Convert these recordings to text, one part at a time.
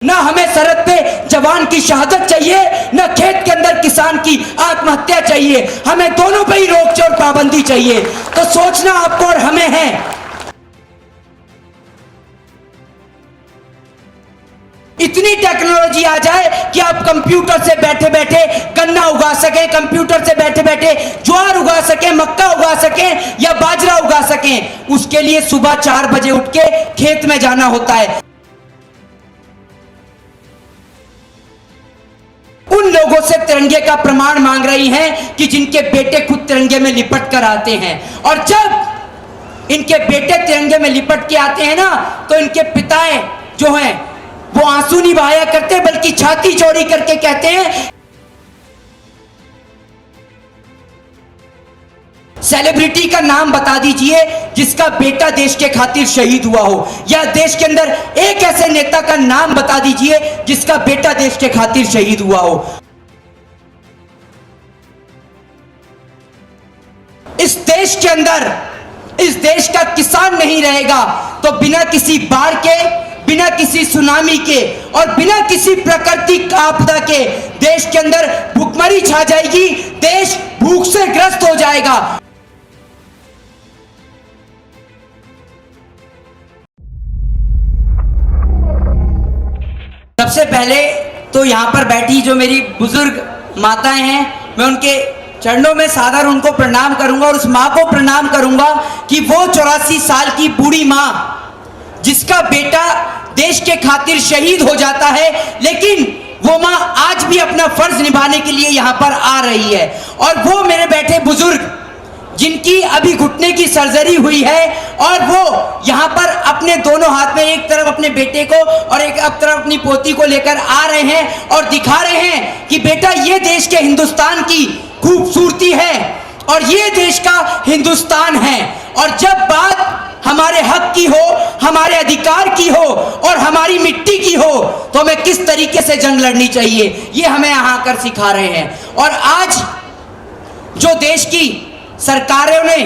ना हमें सरहद पे जवान की शहादत चाहिए, ना खेत के अंदर किसान की आत्महत्या चाहिए। हमें दोनों पे ही रोक और पाबंदी चाहिए। तो सोचना आपको और हमें है। इतनी टेक्नोलॉजी आ जाए कि आप कंप्यूटर से बैठे बैठे गन्ना उगा सकें, कंप्यूटर से बैठे बैठे ज्वार उगा सकें, मक्का उगा सकें या बाजरा उगा सकें। उसके लिए सुबह 4 बजे उठ के खेत में जाना होता है। उन लोगों से तिरंगे का प्रमाण मांग रही हैं कि जिनके बेटे खुद तिरंगे में लिपट कर आते हैं। और जब इनके बेटे तिरंगे में लिपट के आते हैं ना, तो इनके पिताएं जो हैं वो आंसू नहीं बहाया करते, बल्कि छाती चौड़ी करके कहते हैं सेलिब्रिटी का नाम बता दीजिए जिसका बेटा देश के खातिर शहीद हुआ हो, या देश के अंदर एक ऐसे नेता का नाम बता दीजिए जिसका बेटा देश के खातिर शहीद हुआ हो। इस देश के अंदर इस देश का किसान नहीं रहेगा तो बिना किसी बाढ़ के, बिना किसी सुनामी के और बिना किसी प्राकृतिक आपदा के देश के अंदर भूखमरी छा जाएगी। देश भूख से ग्रस्त हो जाएगा। सबसे पहले तो यहां पर बैठी जो मेरी बुजुर्ग माताएं हैं, मैं उनके चरणों में सादर उनको प्रणाम करूंगा और उस मां को प्रणाम करूंगा कि वो 84 साल की बूढ़ी मां जिसका बेटा देश के खातिर शहीद हो जाता है, लेकिन वो मां आज भी अपना फर्ज निभाने के लिए यहां पर आ रही है। और वो मेरे बैठे बुजुर्ग जिनकी अभी घुटने की सर्जरी हुई है और वो यहां पर अपने दोनों हाथ में एक तरफ अपने बेटे को और एक तरफ अपनी पोती को लेकर आ रहे हैं और दिखा रहे हैं कि बेटा ये देश के हिंदुस्तान की खूबसूरती है और ये देश का हिंदुस्तान है। और जब बात हमारे हक की हो, हमारे अधिकार की हो और हमारी मिट्टी की हो, तो हमें किस तरीके से जंग लड़नी चाहिए, ये हमें यहाँ आकर सिखा रहे हैं। और आज जो देश की सरकारों ने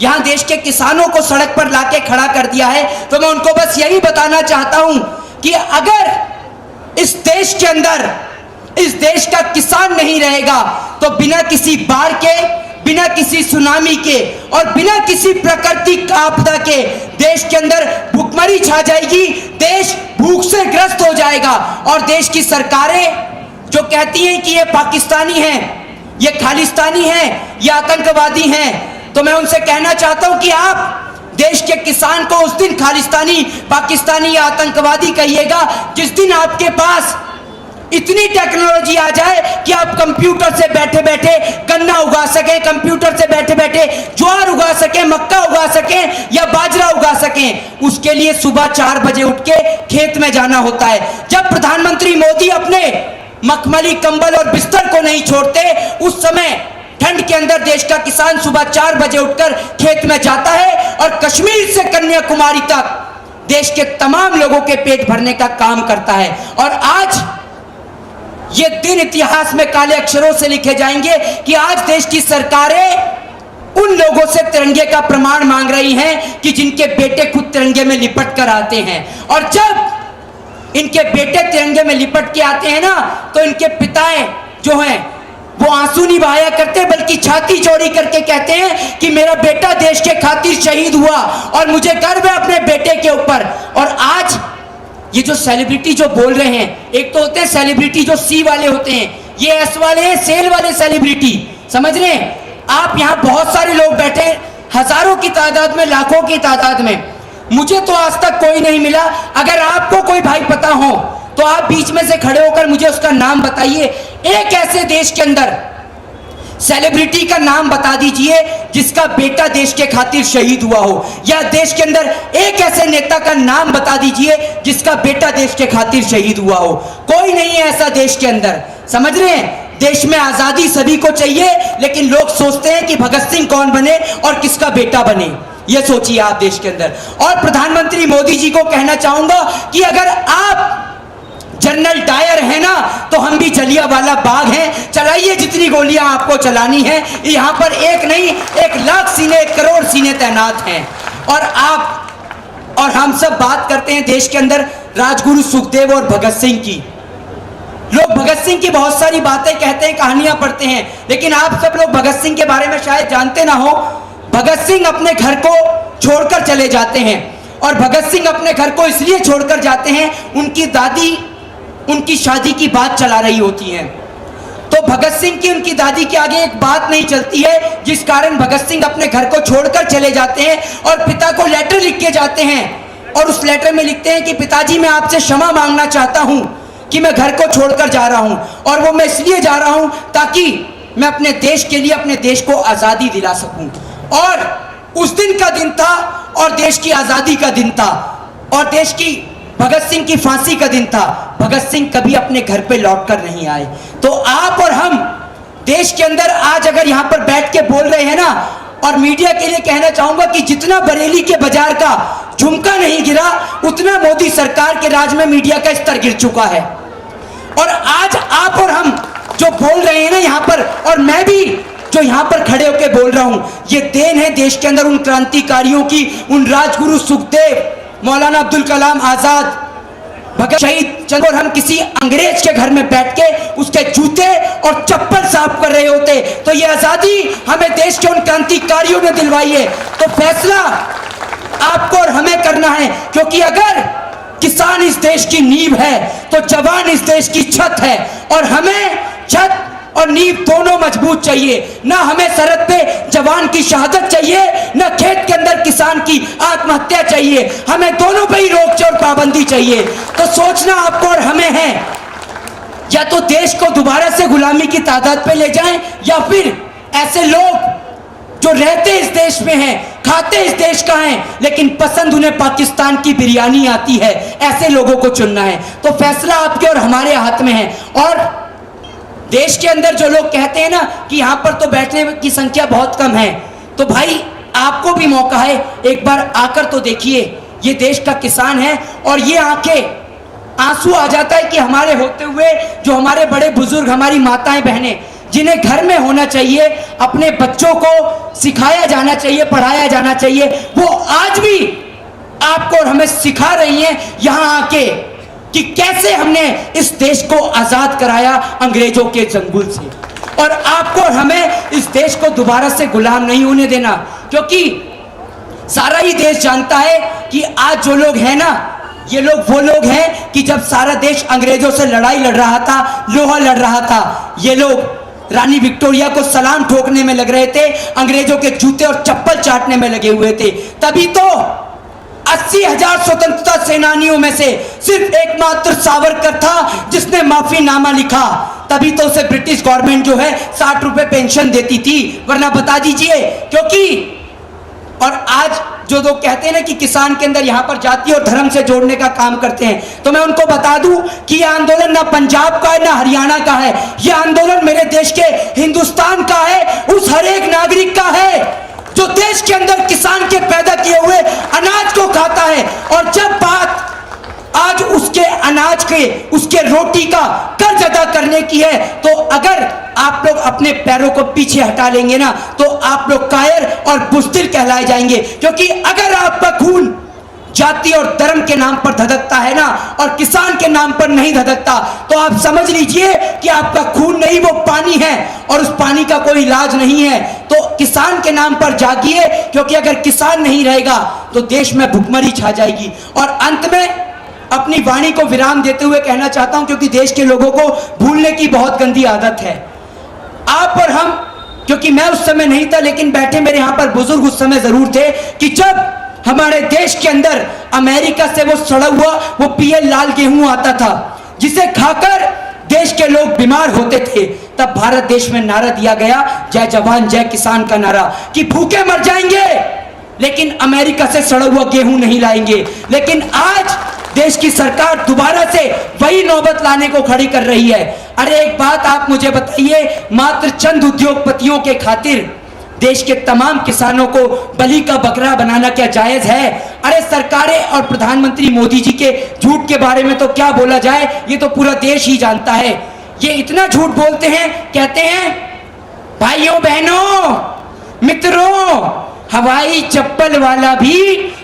यहाँ देश के किसानों को सड़क पर लाके खड़ा कर दिया है, तो मैं उनको बस यही बताना चाहता हूं कि अगर इस देश के अंदर इस देश का किसान नहीं रहेगा तो बिना किसी बाढ़ के, बिना किसी सुनामी के और बिना किसी प्राकृतिक आपदा के देश के अंदर भूखमरी छा जाएगी। देश भूख से ग्रस्त हो जाएगा। और देश की सरकारें जो कहती हैं कि ये पाकिस्तानी हैं, ये खालिस्तानी हैं, ये आतंकवादी हैं, तो मैं उनसे कहना चाहता हूं कि आप देश के किसान को उस दिन खालिस्तानी, पाकिस्तानी या आतंकवादी कहिएगा जिस दिन आपके पास इतनी टेक्नोलॉजी आ जाए कि आप कंप्यूटर से बैठे बैठे गन्ना उगा सकें, कंप्यूटर से बैठे बैठे ज्वार उगा सकें, मक्का उगा सकें या बाजरा उगा सकें। उसके लिए सुबह 4 बजे उठ के खेत में जाना होता है। जब प्रधानमंत्री मोदी अपने मखमली कंबल और बिस्तर को नहीं छोड़ते, उस समय ठंड के अंदर देश का किसान सुबह 4 बजे उठकर खेत में जाता है और कश्मीर से कन्याकुमारी तक देश के तमाम लोगों के पेट भरने का काम करता है। और आज ये दिन इतिहास में काले अक्षरों से लिखे जाएंगे कि आज देश की सरकारें उन लोगों से तिरंगे का प्रमाण मांग रही हैं कि जिनके बेटे खुद तिरंगे में लिपट कर आते हैं। और जब इनके बेटे तिरंगे में लिपट के आते हैं ना, तो इनके पिताएं जो हैं वो आंसू नहीं बहाया करते, बल्कि छाती चौड़ी करके कहते हैं कि मेरा बेटा देश के खातिर शहीद हुआ और मुझे गर्व है अपने बेटे के ऊपर। और आज ये जो सेलिब्रिटी जो बोल रहे हैं, एक तो होते हैं सेलिब्रिटी जो सी वाले होते हैं, ये एस वाले हैं, सेल वाले सेलिब्रिटी, समझ रहे हैं आप। यहाँ बहुत सारे लोग बैठे, हजारों की तादाद में, लाखों की तादाद में। मुझे तो आज तक कोई नहीं मिला। अगर आपको कोई भाई पता हो तो आप बीच में से खड़े होकर मुझे उसका नाम बताइए। एक ऐसे देश के अंदर सेलिब्रिटी का नाम बता दीजिए जिसका बेटा देश के खातिर शहीद हुआ हो, या देश के अंदर एक ऐसे नेता का नाम बता दीजिए जिसका बेटा देश के खातिर शहीद हुआ हो। कोई नहीं है ऐसा देश के अंदर, समझ रहे हैं। देश में आजादी सभी को चाहिए, लेकिन लोग सोचते हैं कि भगत सिंह कौन बने और किसका बेटा बने, ये सोचिए आप देश के अंदर। और प्रधानमंत्री मोदी जी को कहना चाहूंगा कि अगर आप जनरल डायर है ना, तो हम भी जलियांवाला बाग हैं। चलाइए जितनी गोलियां आपको चलानी है। यहां पर एक नहीं, 1 लाख सीने, 1 करोड़ सीने तैनात हैं। और आप और हम सब बात करते हैं देश के अंदर राजगुरु सुखदेव और भगत सिंह की। लोग भगत सिंह की बहुत सारी बातें कहते हैं, कहानियां पढ़ते हैं, लेकिन आप सब लोग भगत सिंह के बारे में शायद जानते ना हो। भगत सिंह अपने घर को छोड़कर चले जाते हैं, और भगत सिंह अपने घर को इसलिए छोड़कर जाते हैं, उनकी दादी उनकी शादी की बात चला रही होती है। तो भगत सिंह की उनकी दादी के आगे एक बात नहीं चलती है, जिस कारण भगत सिंह अपने घर को छोड़कर चले जाते हैं और पिता को लेटर लिख के जाते हैं, और उस लेटर में लिखते हैं कि पिताजी, मैं आपसे क्षमा मांगना चाहता हूं कि मैं घर को छोड़कर जा रहा हूं, और वो मैं इसलिए जा रहा हूं ताकि मैं अपने देश के लिए अपने देश को आज़ादी दिला सकूं। और उस दिन का दिन था, और देश की आज़ादी का दिन था, और देश की भगत सिंह की फांसी का दिन था। भगत सिंह कभी अपने घर पे लौटकर नहीं आए। तो आप और हम देश के अंदर आज अगर यहाँ पर बैठ के बोल रहे हैं ना, और मीडिया के लिए कहना चाहूंगा कि जितना बरेली के बाजार का झुमका नहीं गिरा, उतना मोदी सरकार के राज में मीडिया का स्तर गिर चुका है। और आज आप और हम जो बोल रहे हैं ना यहाँ पर, और मैं भी जो यहाँ पर खड़े होकर बोल रहा हूं, ये देन है देश के अंदर उन क्रांतिकारियों की, उन राजगुरु सुखदेव, मौलाना अब्दुल कलाम आजाद, भगत शहीद चंद्र। और हम किसी अंग्रेज के घर में बैठ के उसके जूते और चप्पल साफ कर रहे होते तो ये आजादी हमें देश के उन क्रांतिकारियों ने दिलवाई है। तो फैसला आपको और हमें करना है, क्योंकि अगर किसान इस देश की नींव है तो जवान इस देश की छत है, और हमें छत और नींव दोनों मजबूत चाहिए। ना हमें सरहद पे जवान की शहादत चाहिए, ना खेत के अंदर किसान की आत्महत्या चाहिए। हमें दोनों पे ही रोक और पाबंदी चाहिए। तो सोचना आपको और हमें है, या तो देश को दोबारा से गुलामी की तादाद पे ले जाएं, या फिर ऐसे लोग जो रहते इस देश में हैं, खाते इस देश का हैं, लेकिन पसंद उन्हें पाकिस्तान की बिरयानी आती है, ऐसे लोगों को चुनना है। तो फैसला आपके और हमारे हाथ में है। और देश के अंदर जो लोग कहते हैं ना कि यहाँ पर तो बैठने की संख्या बहुत कम है, तो भाई आपको भी मौका है, एक बार आकर तो देखिए। ये देश का किसान है, और ये आंखें आंसू आ जाता है कि हमारे होते हुए जो हमारे बड़े बुजुर्ग, हमारी माताएं बहनें, जिन्हें घर में होना चाहिए, अपने बच्चों को सिखाया जाना चाहिए, पढ़ाया जाना चाहिए, वो आज भी आपको और हमें सिखा रही हैं यहाँ आके कि कैसे हमने इस देश को आजाद कराया अंग्रेजों के चंगुल से। और आपको और हमें इस देश को दोबारा से गुलाम नहीं होने देना, क्योंकि सारा ही देश जानता है कि आज जो लोग हैं ना, ये लोग वो लोग हैं कि जब सारा देश अंग्रेजों से लड़ाई लड़ रहा था, लोहा लड़ रहा था, ये लोग रानी विक्टोरिया को सलाम ठोकने में लग रहे थे, अंग्रेजों के जूते और चप्पल चाटने में लगे हुए थे। तभी तो 80,000 स्वतंत्रता सेनानियों में से सिर्फ एकमात्र सावरकर था जिसने माफीनामा लिखा। तभी तो उसे ब्रिटिश गवर्नमेंट जो है 60 रुपए पेंशन देती थी, वरना बता दीजिए। क्योंकि और आज जो लोग कहते हैं ना कि किसान के अंदर यहाँ पर जाति और धर्म से जोड़ने का काम करते हैं, तो मैं उनको बता दूं कि यह आंदोलन ना पंजाब का है ना हरियाणा का है, यह आंदोलन मेरे देश के हिंदुस्तान का है, उस हर एक नागरिक का है जो देश के अंदर किसान के पैदा किए हुए अनाज को खाता है। और जब बात आज उसके अनाज के, उसके रोटी का कर्ज अदा करने की है, तो अगर आप लोग अपने पैरों को पीछे हटा लेंगे ना, तो आप लोग कायर और बुज़दिल कहलाए जाएंगे। क्योंकि अगर आपका खून जाति और धर्म के नाम पर धधकता है ना, और किसान के नाम पर नहीं धधकता, तो आप समझ लीजिए कि आपका खून नहीं, वो पानी है, और उस पानी का कोई इलाज नहीं है। तो किसान के नाम पर जागिए, क्योंकि अगर किसान नहीं रहेगा तो देश में भुखमरी छा जाएगी। और अंत में अपनी वाणी को विराम देते हुए कहना चाहता हूं, क्योंकि देश के लोगों को भूलने की बहुत गंदी आदत है। आप और हम, क्योंकि मैं उस समय नहीं था, लेकिन बैठे मेरे यहां पर बुजुर्ग उस समय जरूर थे, कि जब हमारे देश के अंदर अमेरिका से वो सड़ा हुआ वो पीएल लाल गेहूं आता था, जिसे खाकर देश के लोग बीमार होते थे, तब भारत देश में नारा दिया गया, जय जवान जय किसान का नारा, कि भूखे मर जाएंगे लेकिन अमेरिका से सड़ा हुआ गेहूं नहीं लाएंगे। लेकिन आज देश की सरकार दोबारा से वही नौबत लाने को खड़ी कर रही है। अरे एक बात आप मुझे बताइए, मात्र चंद उद्योगपतियों के खातिर देश के तमाम किसानों को बलि का बकरा बनाना क्या जायज है? अरे सरकारें और प्रधानमंत्री मोदी जी के झूठ के बारे में तो क्या बोला जाए, ये तो पूरा देश ही जानता है। ये इतना झूठ बोलते हैं, कहते हैं भाइयों बहनों मित्रों, हवाई चप्पल वाला भी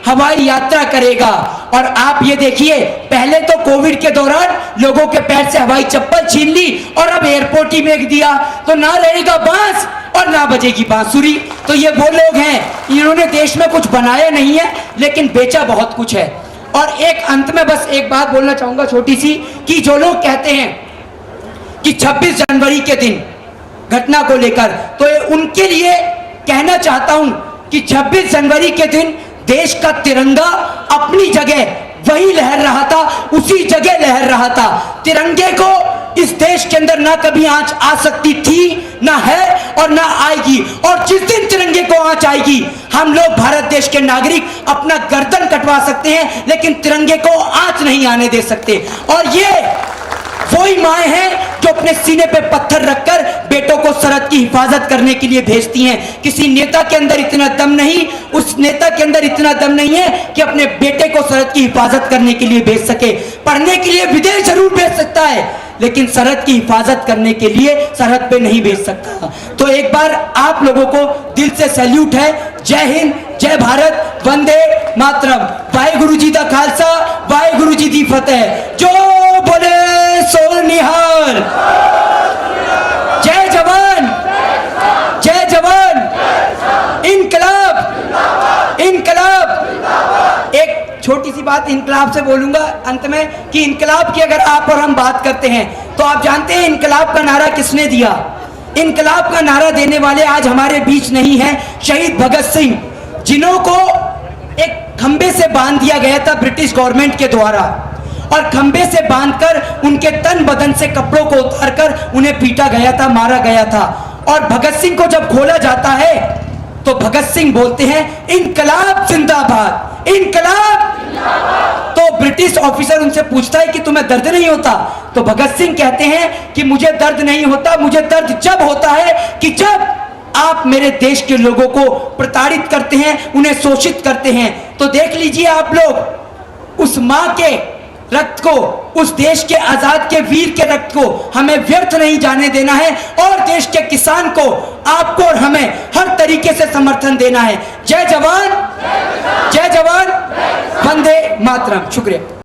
हवाई यात्रा करेगा। और आप ये देखिए, पहले तो कोविड के दौरान लोगों के पैर से हवाई चप्पल छीन ली और अब एयरपोर्ट ही फेंक दिया, तो ना रहेगा बांस और ना बजेगी बांसुरी। तो ये वो लोग हैं, इन्होंने देश में कुछ बनाया नहीं है लेकिन बेचा बहुत कुछ है। और एक अंत में बस एक बात बोलना चाहूंगा छोटी सी, कि जो लोग कहते हैं कि 26 जनवरी के दिन घटना को लेकर, तो उनके लिए कहना चाहता हूं कि 26 जनवरी के दिन देश का तिरंगा अपनी जगह वही लहर रहा था, उसी जगह लहर रहा था। तिरंगे को इस देश के अंदर ना कभी आंच आ सकती थी, ना है और ना आएगी। और जिस दिन तिरंगे को आंच आएगी, हम लोग भारत देश के नागरिक अपना गर्दन कटवा सकते हैं लेकिन तिरंगे को आंच नहीं आने दे सकते। और ये वही माए हैं जो अपने सीने पे पत्थर रखकर बेटों को सरहद की हिफाजत करने के लिए भेजती हैं। किसी नेता के अंदर इतना दम नहीं, उस नेता के अंदर इतना दम नहीं है कि अपने बेटे को सरहद की हिफाजत करने के लिए भेज सके। पढ़ने के लिए विदेश जरूर भेज सकता है लेकिन सरहद की हिफाजत करने के लिए सरहद पे नहीं भेज सकता। तो एक बार आप लोगों को दिल से सैल्यूट है। जय हिंद, जय भारत, वंदे मातरम। वाहेगुरु जी दा खालसा, वाहेगुरु जी दी फतेह। जो बोले सो निहाल। जय जवान, जय जवान, इनकलाब, इनकलाब। एक छोटी सी बात इनकलाब से बोलूंगा अंत में, कि इनकलाब की अगर आप और हम बात करते हैं तो आप जानते हैं इनकलाब का नारा किसने दिया? इनकलाब का नारा देने वाले आज हमारे बीच नहीं है। शहीद भगत सिंह, जिन्हों को एक खंबे से बांध दिया गया था ब्रिटिश गवर्नमेंट के द्वारा, और खंबे से बांधकर उनके तन बदन से कपड़ों को उतारकर उन्हें पीटा गया था, मारा गया था। और भगत सिंह को जब खोला जाता है तो भगत सिंह बोलते हैं इनकलाब जिंदाबाद, इनकलाब। तो ब्रिटिश ऑफिसर उनसे पूछता है कि तुम्हें दर्द नहीं होता? तो भगत सिंह कहते हैं कि मुझे दर्द नहीं होता, मुझे दर्द जब होता है कि जब आप मेरे देश के लोगों को प्रताड़ित करते हैं, उन्हें शोषित करते हैं। तो देख लीजिए आप लोग, उस मां के रक्त को, उस देश के आजाद के वीर के रक्त को हमें व्यर्थ नहीं जाने देना है। और देश के किसान को, आपको और हमें हर तरीके से समर्थन देना है। जय जवान, जय जवान, वंदे मातरम। शुक्रिया।